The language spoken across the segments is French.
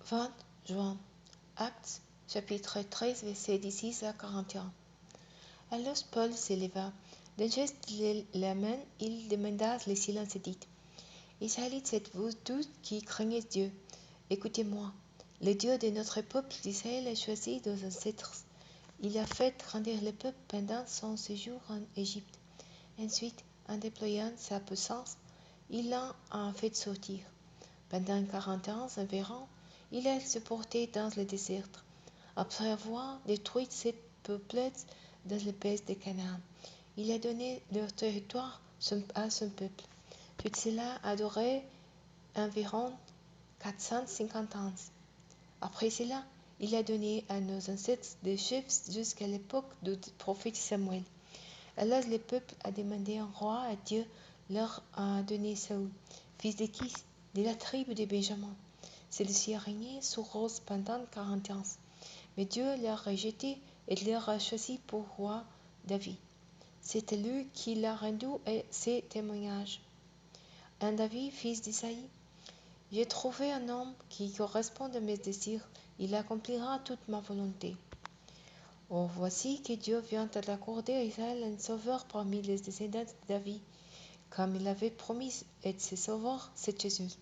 20 juin. Actes, chapitre 13, versets 16 à 41. Alors Paul s'éleva. D'un geste de la main, il demanda le silence et dit: Israélites, êtes-vous tous qui craignez Dieu? Écoutez-moi. Le Dieu de notre peuple d'Israël a choisi nos ancêtres. Il a fait grandir le peuple pendant son séjour en Égypte. Ensuite, en déployant sa puissance, il l'en a fait sortir. Pendant 40 ans environ, il a supporté dans le désert, après avoir détruit sept peuples dans le pays de Canaan. Il a donné leur territoire à son peuple. Tout cela a duré environ 450 ans. Après cela, il a donné à nos ancêtres des chefs jusqu'à l'époque du prophète Samuel. Alors le peuple a demandé un roi à Dieu, leur a donné Saül, fils de Kis, de la tribu de Benjamin. Celui-ci a régné sur Rose pendant 40 ans. Mais Dieu l'a rejeté et leur a choisi pour roi David. C'est lui qui l'a rendu ses témoignages. Un David, fils d'Isaïe. J'ai trouvé un homme qui correspond à mes désirs. Il accomplira toute ma volonté. Oh, voici que Dieu vient d'accorder à Israël un sauveur parmi les descendants de David, comme il avait promis, et ce sauveur, c'est Jésus.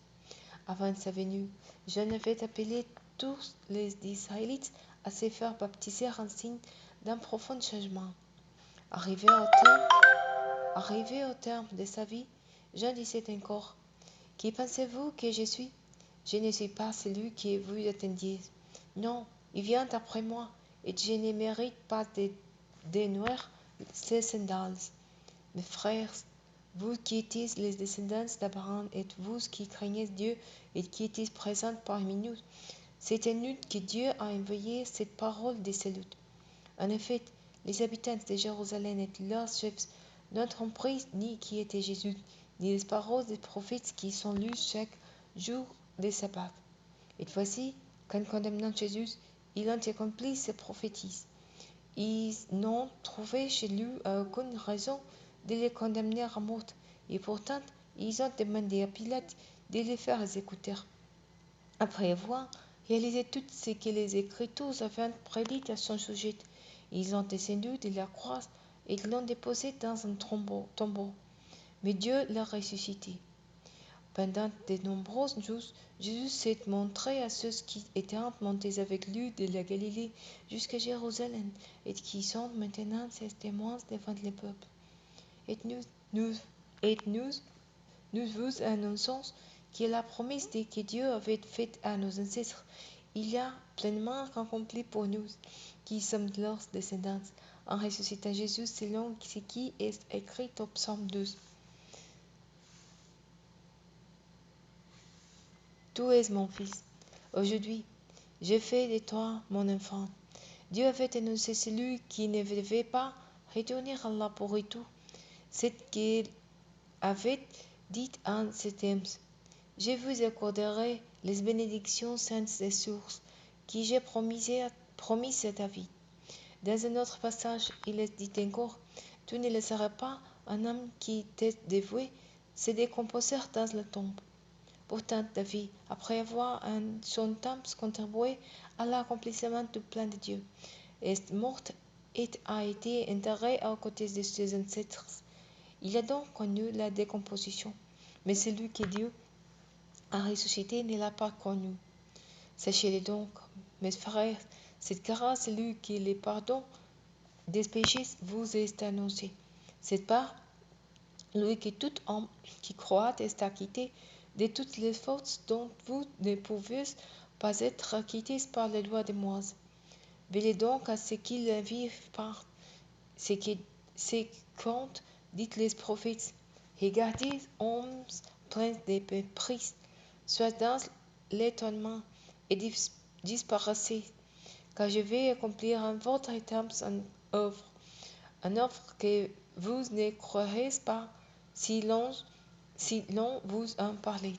Avant sa venue, Jean avait appelé tous les Israélites à se faire baptiser en signe d'un profond changement. Arrivé au terme de sa vie, Jean disait encore: Qui pensez-vous que je suis? Je ne suis pas celui que vous attendiez. Non, il vient après moi, et je ne mérite pas de dénouer ses sandales. Mes frères, vous qui êtes les descendants d'Abraham, et vous qui craignez Dieu et qui êtes présents parmi nous, c'est à nous que Dieu a envoyé cette parole de salut. En effet, les habitants de Jérusalem et leurs chefs n'ont compris ni qui était Jésus, ni les paroles des prophètes qui sont lues chaque jour de sabbat. Et voici qu'en condamnant Jésus, ils ont accompli ses prophéties. Ils n'ont trouvé chez lui aucune raison de les condamner à mort, et pourtant ils ont demandé à Pilate de les faire exécuter. Après avoir réalisé tout ce que les Écritures avaient prédit à son sujet, ils ont descendu de la croix et l'ont déposé dans un tombeau. Mais Dieu l'a ressuscité. Pendant de nombreux jours, Jésus s'est montré à ceux qui étaient montés avec lui de la Galilée jusqu'à Jérusalem et qui sont maintenant ses témoins devant le peuple. Et nous vous annonçons que la promesse que Dieu avait faite à nos ancêtres, il a pleinement accompli pour nous, qui sommes leurs descendants, en ressuscitant Jésus selon ce qui est écrit au psaume 12. Tu es mon fils. Aujourd'hui, j'ai fait de toi mon enfant. Dieu avait annoncé celui qui ne devait pas retourner à la pourriture. C'est ce qu'il avait dit en ces termes. Je vous accorderai les bénédictions saintes et sources que j'ai promises à David. Dans un autre passage, il est dit encore: Tu ne laisseras pas un homme qui t'est dévoué se décomposer dans la tombe. Pourtant, David, après avoir en son temps contribué à l'accomplissement du plan de Dieu, est mort et a été enterré à côté de ses ancêtres. Il a donc connu la décomposition, mais celui que Dieu a ressuscité ne l'a pas connu. Sachez-le donc, mes frères, cette grâce, celui qui le pardon des péchés vous est annoncé. C'est par lui que tout homme qui croit est acquitté de toutes les fautes dont vous ne pouvez pas être acquittés par la loi de Moïse. Veillez donc à ce qu'il vivent par ce qu'ont dit les prophètes. Regardez, hommes pleins de mépris, soit dans l'étonnement et disparaissez, car je vais accomplir en votre temps une œuvre que vous ne croirez pas si l'on vous en parlait.